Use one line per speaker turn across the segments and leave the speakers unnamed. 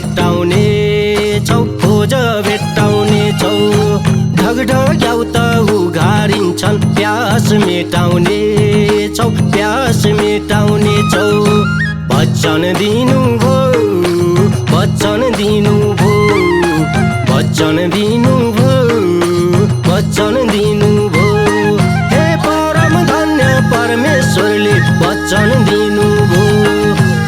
भेट्टाउने छौ खोज भेट्टाउने छौ ढगढग्याउ त उघारिन्छन् प्यास मेटाउने छौ प्यास मेटाउने छौ वचन दिनु भो वचन दिनु भो वचन दिनु भो वचन दिनु भो हे परम धन्य परमेश्वरले वचन दिनु भो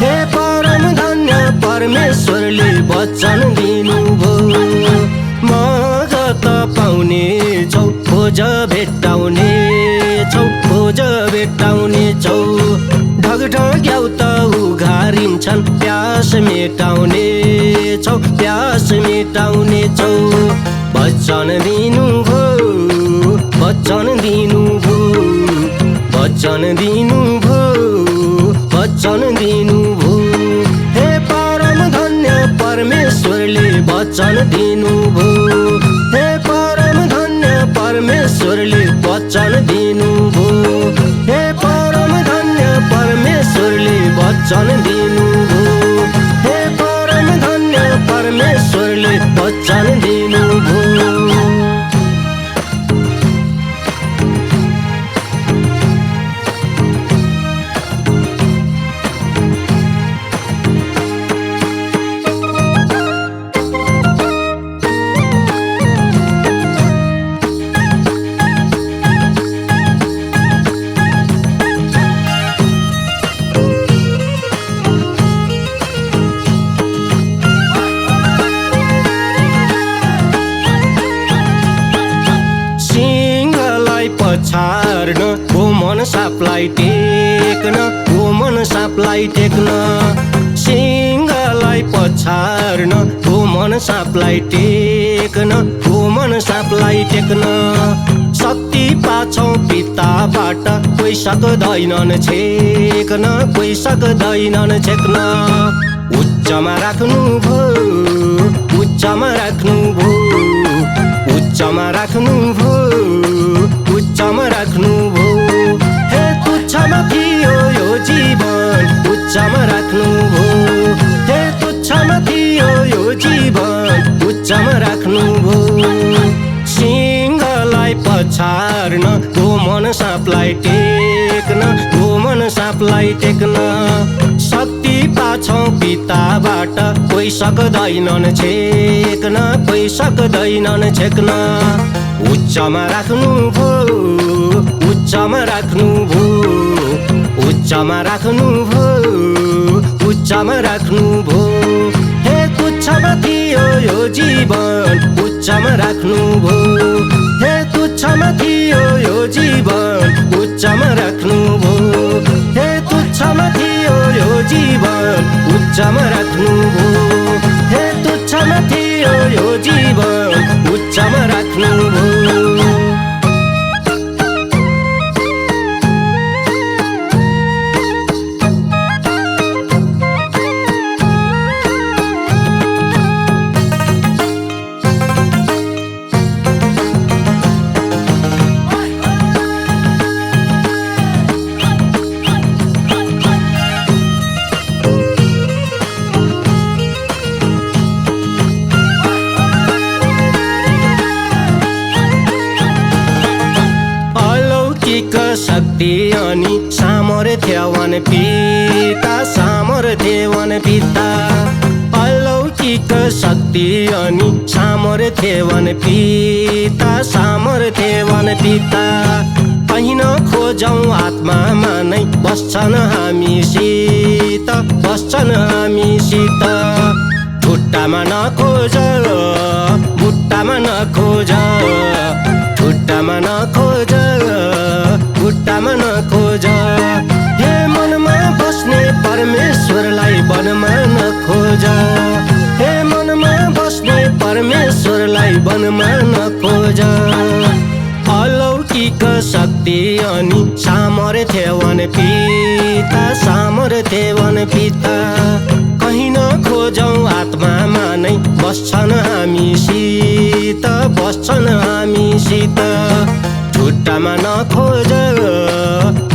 हे परम धन्य परमेश्वरले वचन दिनु भो मज त पाउने छौ खोज भेट्टाउने छौ खोज भेट्टाउने छौ ढगढग्याउ त उघारिन्छन् प्यास मेटाउने छौ प्यास मेटाउने छौ वचन दिनु भो वचन दिनु भो वचन दिनु भो वचन दिनु भो हे परम धन्य परमेश्वरले वचन दिनु भो हे परम धन्य परमेश्वरले वचन दिनु भो हे परम धन्य परमेश्वरले वचन दिनु भो हे परम धन्य परमेश्वरले वचन दिनु भो पछार्न गोमन सापलाई टेक्न गोमन सापलाई टेक्न सिंहलाई पछार्न गोमन सापलाई टेक्न गोमन सापलाई टेक्न शक्ति पाछौ पिताबाट कोही सक्दैनन् छेक्न कोही सक्दैनन् छेक्न उच्चमा राख्नु भो उच्चमा राख्नु भो उच्चमा राख्नु भो उच्चमा राख्नु भो हे तुच्छमा थियो यो जीवन उच्चमा राख्नु भो हे तुच्छमा थियो यो जीवन उच्चमा राख्नु भो सिंहलाई पछार्न गोमन सापलाई टेक्न गोमन सापलाई टेक्न शक्ति पाछौ पिताबाट कोही सक्दैनन् छेक्न कोही सक्दैनन् छेक्न उच्चमा राख्नु भो उच्चमा राख्नु भो उच्चमा राख्नु भो उच्चमा राख्नु भो हे तुच्छमा थियो यो जीवन उच्चमा राख्नु भो हे तुच्छमा थियो यो जीवन उच्चमा राख्नु भो हे तुच्छमा थियो यो जीवन उच्चमा राख्नु भो हे तुच्छमा थियो यो जीवन उच्चमा राख्नु भो शक्ति अनि सामर्थ्यवान पिता सामर्थ्यवान पिता अलौकिक शक्ति अनि सामर्थ्यवान पिता सामर्थ्यवान पिता कहीँ नखोजौँ आत्मामा नै बस्छन् हामीसित बस्छन् हामीसित खुट्टामा नखोज खुट्टामा नखोज खुट्टामा नखोज खुट्टामा नखोज हे मनमा बस्ने परमेश्वरलाई वनमा नखोज हे मनमा बस्ने परमेश्वरलाई वनमा नखोज अलौकिक शक्ति अनि सामर्थ्यवान पिता सामर्थ्यवान पिता कहीँ नखोजौँ आत्मामा नै बस्छन् हामीसित बस्छन् हामीसित खुट्टामा नखोज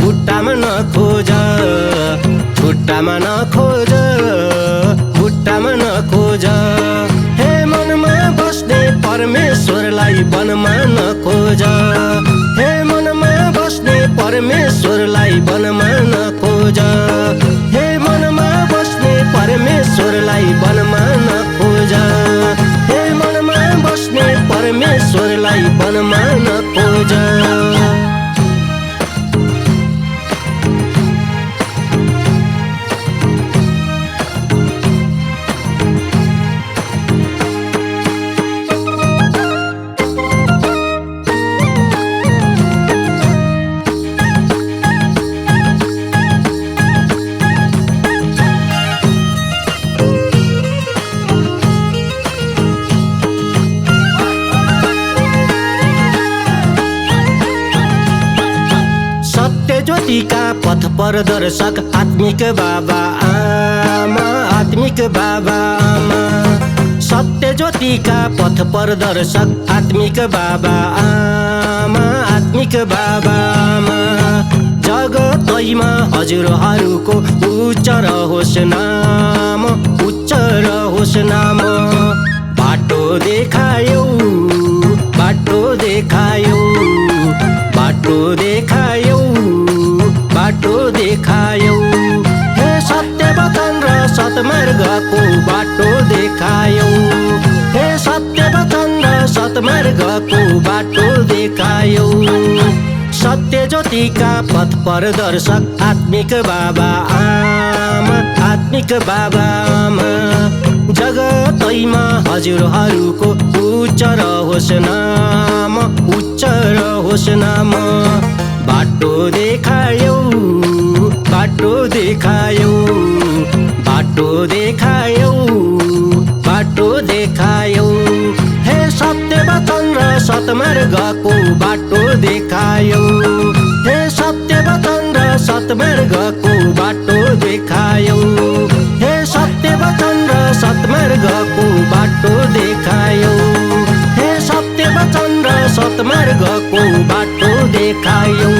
खुट्टामा नखोज खुट्टामा नखोज खुट्टामा नखोज नखोज हे मनमा बस्ने परमेश्वरलाई वनमा नखोज हे मनमा बस्ने परमेश्वरलाई वनमा नखोज हे मनमा बस्ने परमेश्वरलाई वनमा नखोज हे मनमा बस्ने परमेश्वरलाई वनमा नखोज ज्योतिका पथ प्रदर्शक आत्मिक बाबा आमा आत्मिक बाबा आमा सत्य ज्योतिका पथ प्रदर्शक आत्मिक बाबा आमा आत्मिक बाबा आमा जगतैमा हजुरहरूको उच्च रहोस् नाम उच्च रहोस् नाम बाटो देखायौ बाटो देखायौ बाटो देखायौ बाटो देखायौ हे सत्य वचन र सतमार्गको बाटो देखायौ हे सत्य वचन र सतमार्गको बाटो देखायौ सत्य ज्योतिका पथ प्रदर्शक आत्मिक बाबा आमा आत्मिक बाबा आमा जगतैमा हजुरहरूको उच्च रहोस् नाम उच्च रहोस् नाम बाटो देखायौ बाटो देखायौ बाटो देखायौ बाटो देखायौ हे सत्य वचन र सतमार्गको बाटो देखायौ हे सत्य वचन र सतमार्गको बाटो देखायौ हे सत्य वचन र सतमार्गको बाटो देखायौ हे सत्य वचन र सतमार्गको बाटो देखायौ